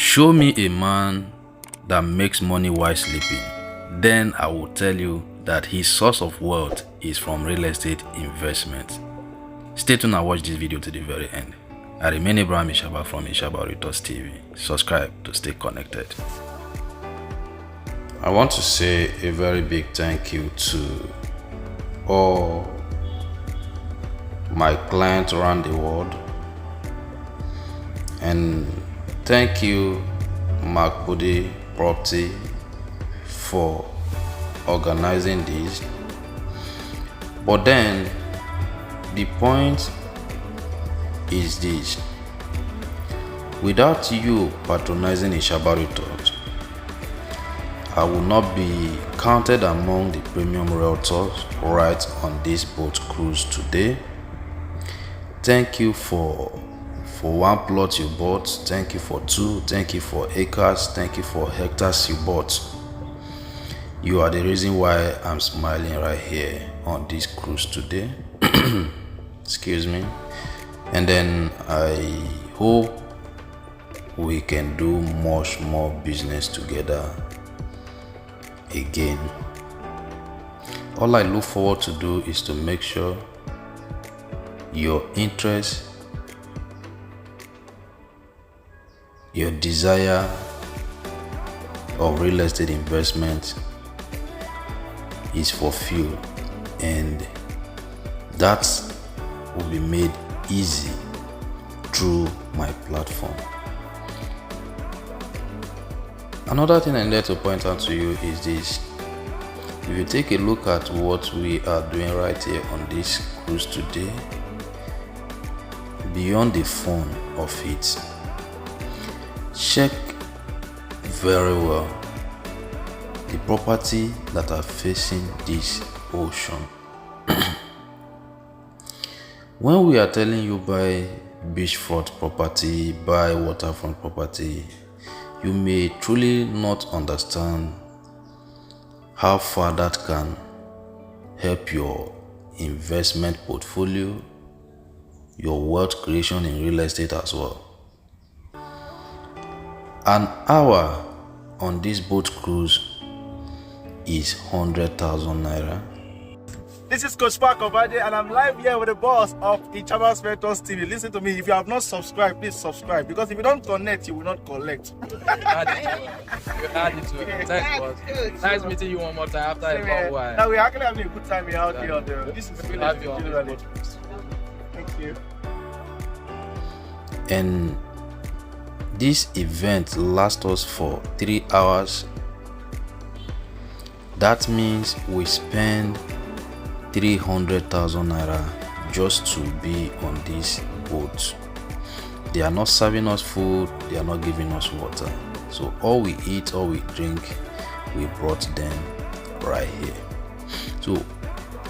Show me a man that makes money while sleeping, then I will tell you that his source of wealth is from real estate investment. Stay tuned and watch this video to the very end. I remain Abraham Ishaba from Ishaba Reuters TV. Subscribe to stay connected. I want to say a very big thank you to all my clients around the world, and thank you Mark Budi Property for organizing this. But then the point is this: without you patronizing Ishaba Reuters, I will not be counted among the premium realtors right on this boat cruise today. Thank you for one plot you bought, thank you for two, thank you for acres, thank you for hectares you bought. You are the reason why I'm smiling right here on this cruise today. Excuse me. And then I hope we can do much more business together again. All I look forward to do is to make sure your interest, your desire of real estate investment is fulfilled, and that will be made easy through my platform. Another thing I need to point out to you is this: if you take a look at what we are doing right here on this cruise today, beyond the fun of it, check very well the property that are facing this ocean. When we are telling you buy beachfront property, buy waterfront property, you may truly not understand how far that can help your investment portfolio, your wealth creation in real estate as well. An hour on this boat cruise is 100,000 naira. This is Coach Park Obade, and I'm live here with the boss of Ishaba Reuters TV. Listen to me, if you have not subscribed, please subscribe, because if you don't connect, you will not collect. You add it to it. Thanks, boss. Nice meeting you one more time after a long while. Now we're actually having a good time here out here. This is We'll really have you on this really. boat. Thank you. And this event lasts us for 3 hours. That means we spend 300,000 naira just to be on this boat. They are not serving us food, they are not giving us water. So all we eat, all we drink, we brought them right here. So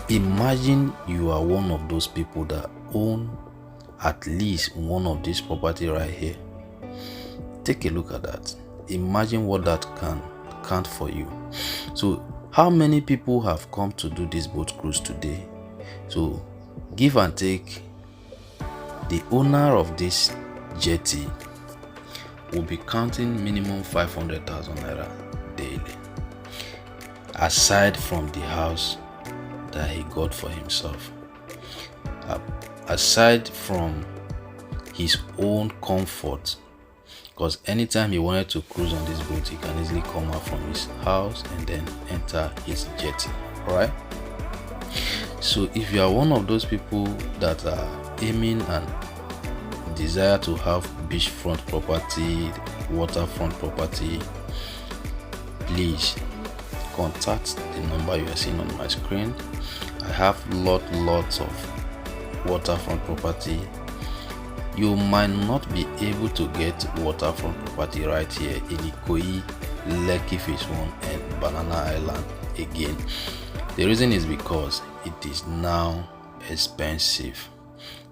imagine you are one of those people that own at least one of this property right here. Take a look at that. Imagine what that can count for you. So how many people have come to do this boat cruise today? So give and take, the owner of this jetty will be counting minimum 500,000 naira daily, aside from the house that he got for himself, aside from his own comfort. Because anytime he wanted to cruise on this boat, he can easily come out from his house and then enter his jetty. Alright? So if you are one of those people that are aiming and desire to have beachfront property, waterfront property, please contact the number you are seeing on my screen. I have lots of waterfront property. You might not be able to get waterfront property right here in Ikoyi, Lekki phase 1 and Banana Island again. The reason is because it is now expensive.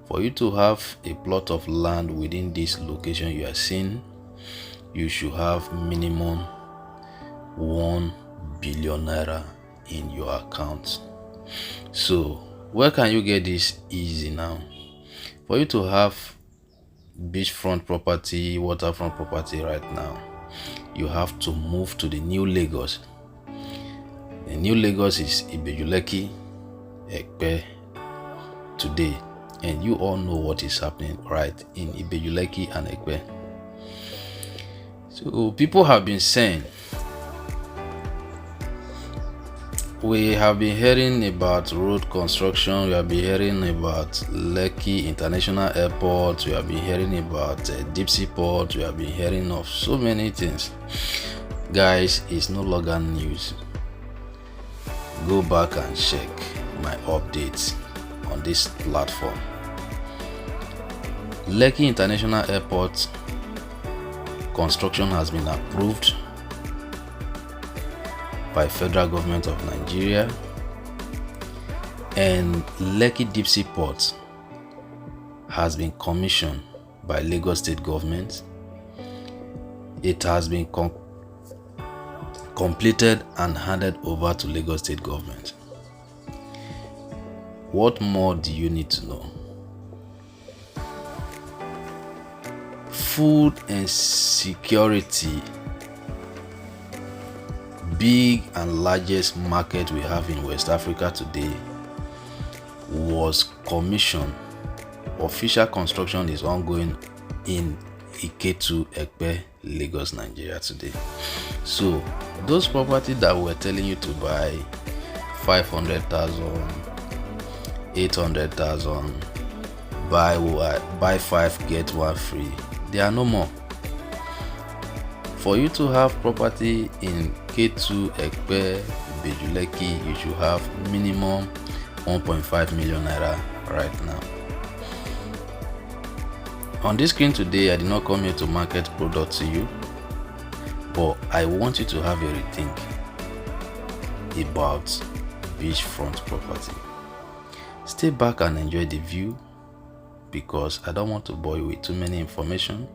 For you to have a plot of land within this location you are seeing, you should have minimum 1 billion naira in your account. So where can you get this easy now? For you to have beachfront property, waterfront property right now, you have to move to the new Lagos. The new Lagos is Lekki, Ekpe today, and you all know what is happening right in Lekki and Ekpe. So people have been saying, we have been hearing about road construction, we have been hearing about Lekki International Airport, we have been hearing about deep sea port, we have been hearing of so many things. Guys, it's no longer news. Go back and check my updates on this platform. Lekki International Airport construction has been approved by federal government of Nigeria, and Lekki Deep Sea Port has been commissioned by Lagos State government. It has been completed and handed over to Lagos State government. What more do you need to know? Food and security, big and largest market we have in West Africa today, was commissioned. Official construction is ongoing in Iketu, Ekpe, Lagos, Nigeria today. So those properties that we're telling you to buy 500,000, 800,000, buy 5 get 1 free, they are no more. For you to have property in K2, Ekpe, Lekki, you should have minimum 1.5 million naira right now. On this screen today, I did not come here to market product to you, but I want you to have a rethink about beachfront property. Stay back and enjoy the view, because I don't want to bore you with too many information.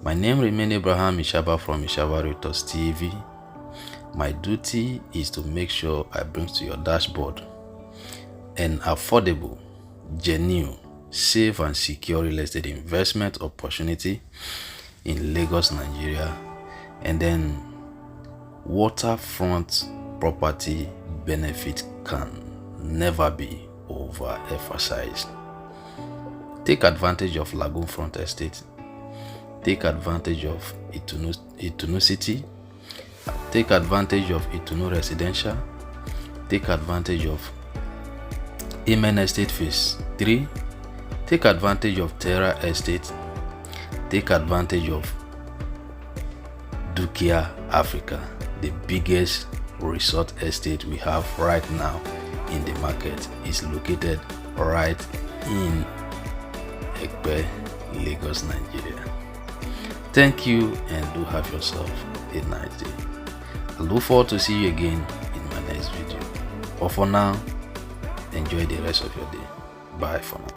My name remains Abraham Ishaba from Ishaba Realtors TV. My duty is to make sure I bring to your dashboard an affordable, genuine, safe and secure real estate investment opportunity in Lagos, Nigeria, and then waterfront property benefit can never be overemphasized. Take advantage of Lagoon Front Estate. Take advantage of Itunu City. Take advantage of Itunu Residential. Take advantage of Amen Estate Phase 3. Take advantage of Terra Estate. Take advantage of Dukia Africa, the biggest resort estate we have right now in the market. Is located right in Ekpe, Lagos, Nigeria. Thank you, and do have yourself a nice day. I look forward to see you again in my next video. But for now, enjoy the rest of your day. Bye for now.